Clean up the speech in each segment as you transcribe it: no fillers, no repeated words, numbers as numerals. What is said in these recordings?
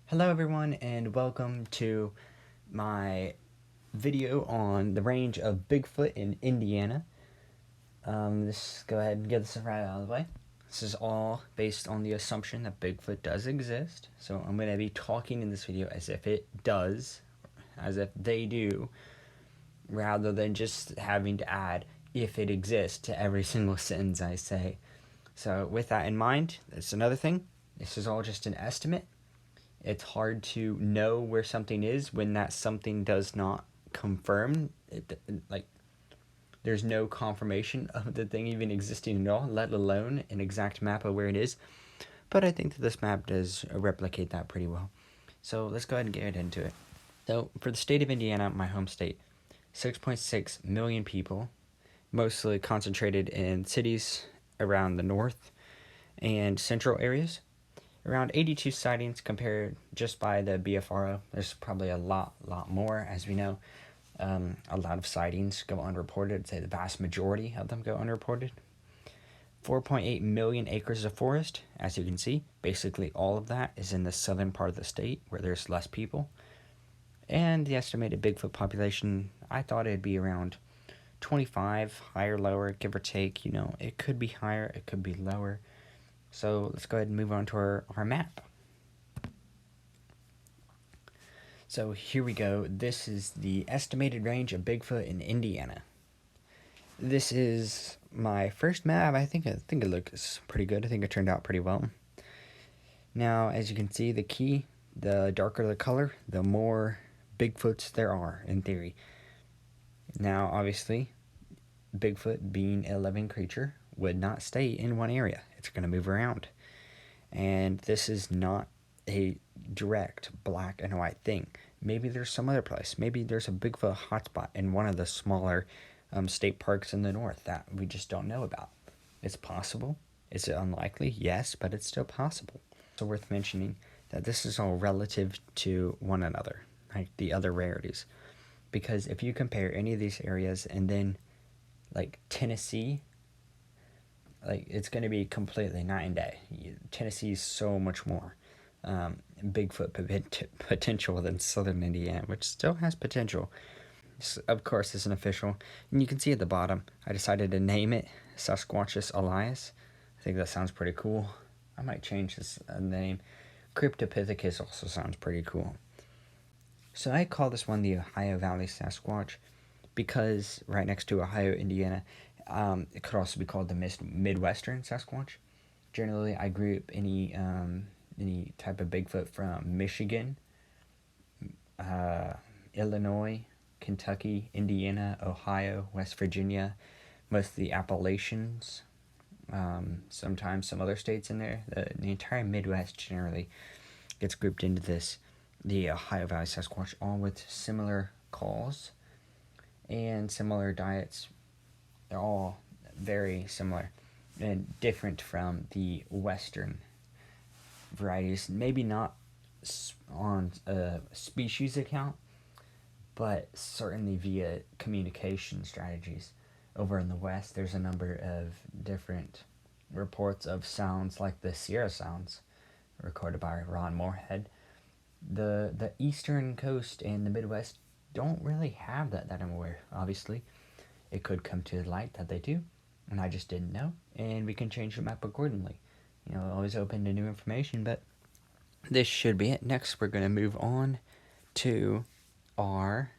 Hello everyone and welcome to my video on the range of Bigfoot in Indiana. Let's go ahead and get this right out of the way. This is all based on the assumption that Bigfoot does exist. So I'm going to be talking in this video as if it does, as if they do, rather than just having to add if it exists to every single sentence I say. So with that in mind, that's another thing. This is all just an estimate. It's hard to know where something is when that something does not confirm. There's no confirmation of the thing even existing at all, let alone an exact map of where it is. But I think that this map does replicate that pretty well. So let's go ahead and get into it. So for the state of Indiana, my home state, 6.6 million people, mostly concentrated in cities around the north and central areas. Around 82 sightings compared just by the BFRO. There's probably a lot more, as we know. A lot of sightings go unreported. I'd say the vast majority of them go unreported. 4.8 million acres of forest, as you can see. Basically all of that is in the southern part of the state where there's less people. And the estimated Bigfoot population, I thought it'd be around 25, higher, lower, give or take. It could be higher, it could be lower. So let's go ahead and move on to our map. So here we go. This is the estimated range of Bigfoot in Indiana. This is my first map. I think it looks pretty good. I think it turned out pretty well. Now, as you can see, the darker the color, the more Bigfoots there are, in theory. Now, obviously, Bigfoot being a living creature would not stay in one area. It's going to move around. And this is not a direct black and white thing. Maybe there's some other place. Maybe there's a Bigfoot hotspot in one of the smaller state parks in the north that we just don't know about. It's possible. Is it unlikely? Yes, but it's still possible. So worth mentioning that this is all relative to one another, like the other rarities. Because if you compare any of these areas and then like Tennessee, it's going to be completely night and day. Tennessee is so much more Bigfoot potential than southern Indiana, which still has potential. This, of course, isn't official. And you can see at the bottom, I decided to name it Sasquatch alias. I think that sounds pretty cool. I might change this name. Cryptopithecus also sounds pretty cool. So I call this one the Ohio Valley Sasquatch because right next to Ohio, Indiana, it could also be called the Midwestern Sasquatch. Generally, I group any type of Bigfoot from Michigan, Illinois, Kentucky, Indiana, Ohio, West Virginia, most of the Appalachians, sometimes some other states in there. The entire Midwest generally gets grouped into the Ohio Valley Sasquatch, all with similar calls and similar diets. They're all very similar and different from the Western varieties. Maybe not on a species account, but certainly via communication strategies. Over in the West, there's a number of different reports of sounds like the Sierra Sounds, recorded by Ron Moorhead. The eastern coast and the Midwest don't really have that I'm aware, obviously. It could come to light that they do, and I just didn't know, and we can change the map accordingly. Always open to new information, but this should be it. Next, we're going to move on to our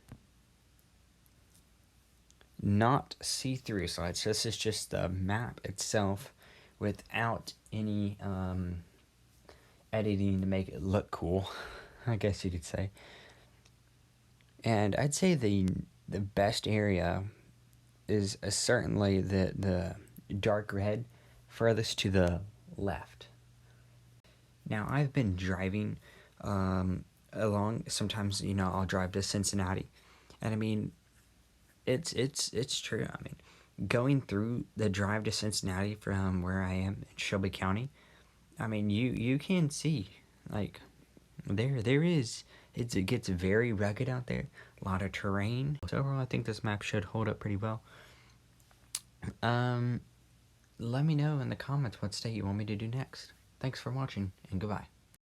not see-through slide. So this is just the map itself without any editing to make it look cool, I guess you could say. And I'd say the best area is certainly the dark red furthest to the left. Now, I've been driving along. Sometimes, I'll drive to Cincinnati, and I mean, it's true. I mean, going through the drive to Cincinnati from where I am in Shelby County, I mean, you can see there is. It gets very rugged out there. A lot of terrain. So overall, I think this map should hold up pretty well. Let me know in the comments what state you want me to do next. Thanks for watching, and goodbye.